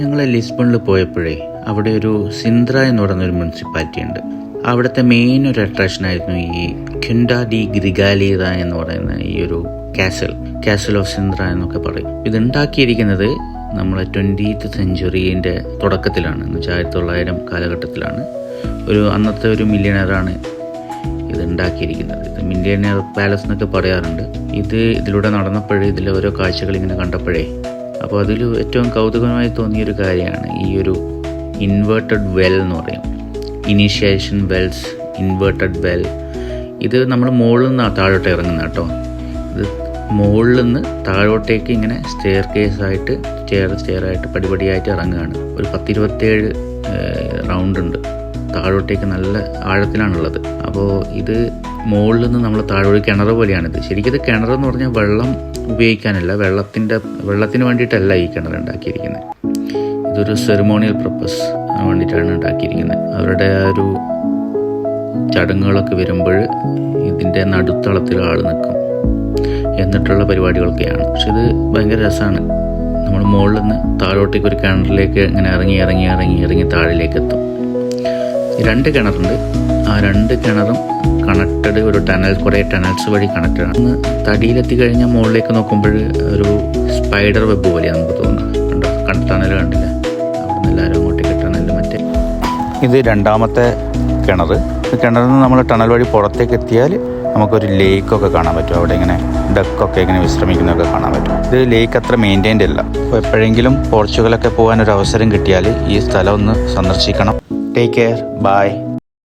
ഞങ്ങൾ ലിസ്ബണിൽ പോയപ്പോഴേ അവിടെ ഒരു സിന്ദ്ര എന്ന് പറയുന്നൊരു മുനിസിപ്പാലിറ്റി ഉണ്ട്. അവിടുത്തെ മെയിൻ ഒരു അട്രാക്ഷൻ ആയിരുന്നു ഈ ക്യുൻഡ ഡി ഗ്രിഗാലിയത എന്ന് പറയുന്ന ഈ ഒരു കാസൽ ഓഫ് സിന്ദ്ര എന്നൊക്കെ പറയും. ഇത് ഉണ്ടാക്കിയിരിക്കുന്നത് നമ്മളെ 20th സെഞ്ച്വറിൻ്റെ തുടക്കത്തിലാണ്, എന്ന് വെച്ചാൽ 1900 കാലഘട്ടത്തിലാണ്. അന്നത്തെ ഒരു മില്യണറാണ് ഇത് ഉണ്ടാക്കിയിരിക്കുന്നത്. ഇത് മില്യണർ പാലസ് എന്നൊക്കെ പറയാറുണ്ട്. ഇതിലൂടെ നടന്നപ്പോഴേ ഇതിലെ ഓരോ കാഴ്ചകൾ ഇങ്ങനെ കണ്ടപ്പോഴേ അപ്പോൾ അതിൽ ഏറ്റവും കൗതുകമായി തോന്നിയൊരു കാര്യമാണ് ഈ ഒരു ഇൻവേർട്ടഡ് വെൽ എന്ന് പറയും. Initiation Wells, inverted well. ഇത് നമ്മൾ മുകളിൽ നിന്ന് താഴോട്ട് ഇറങ്ങുന്ന കേട്ടോ. ഇത് മുകളിൽ നിന്ന് താഴോട്ടേക്ക് ഇങ്ങനെ സ്റ്റെയർ ആയിട്ട് പടിപടിയായിട്ട് ഇറങ്ങുകയാണ്. ഒരു 10-27 റൗണ്ട് ഉണ്ട്. താഴോട്ടേക്ക് നല്ല ആഴത്തിലാണുള്ളത്. അപ്പോൾ ഇത് മുകളിൽ നിന്ന് നമ്മൾ താഴോട്ട് കിണർ പോലെയാണിത്. ശരിക്കും ഇത് കിണറെന്ന് പറഞ്ഞാൽ വെള്ളം ഉപയോഗിക്കാനല്ല, വെള്ളത്തിന് വേണ്ടിയിട്ടല്ല ഈ കിണർ ഉണ്ടാക്കിയിരിക്കുന്നത്. ഇതൊരു സെറിമോണിയൽ പർപ്പസ് വേണ്ടിയിട്ടാണ് ഉണ്ടാക്കിയിരിക്കുന്നത്. അവരുടെ ഒരു ചടങ്ങുകളൊക്കെ വരുമ്പോൾ ഇതിൻ്റെ നടുത്തളത്തിൽ ആൾ നിൽക്കും എന്നിട്ടുള്ള പരിപാടികളൊക്കെയാണ്. പക്ഷെ ഇത് ഭയങ്കര രസമാണ്. നമ്മൾ മുകളിൽ നിന്ന് താഴോട്ടേക്ക് ഒരു കിണറിലേക്ക് ഇങ്ങനെ ഇറങ്ങി താഴിലേക്ക് എത്തും. 2 കിണറുണ്ട്. ആ 2 കിണറും കണക്റ്റഡ്, ഒരു കുറേ ടണൽസ് വഴി കണക്റ്റഡ് ആണ്. തടിയിലെത്തി കഴിഞ്ഞാൽ മുകളിലേക്ക് നോക്കുമ്പോൾ ഒരു സ്പൈഡർ വെബ് പോലെയാണ് നമുക്ക് തോന്നുന്നത്. ടണൽ കണ്ടില്ല, അവിടെ നിന്ന് എല്ലാവരും അങ്ങോട്ടേക്ക് ടണൽ. ഇത് 2ാമത്തെ കിണർ. കിണറിൽ നിന്ന് നമ്മൾ ടണൽ വഴി പുറത്തേക്ക് എത്തിയാൽ നമുക്കൊരു ലേക്കൊക്കെ കാണാൻ പറ്റും. അവിടെ ഇങ്ങനെ ഡക്കൊക്കെ ഇങ്ങനെ വിശ്രമിക്കുന്നതൊക്കെ കാണാൻ പറ്റും. ഇത് ലേക്ക് അത്ര മെയിൻറ്റൈൻഡ് അല്ല. അപ്പോൾ എപ്പോഴെങ്കിലും പോർച്ചുഗലൊക്കെ പോകാനൊരു അവസരം കിട്ടിയാൽ ഈ സ്ഥലം ഒന്ന് സന്ദർശിക്കണം. Take care, by.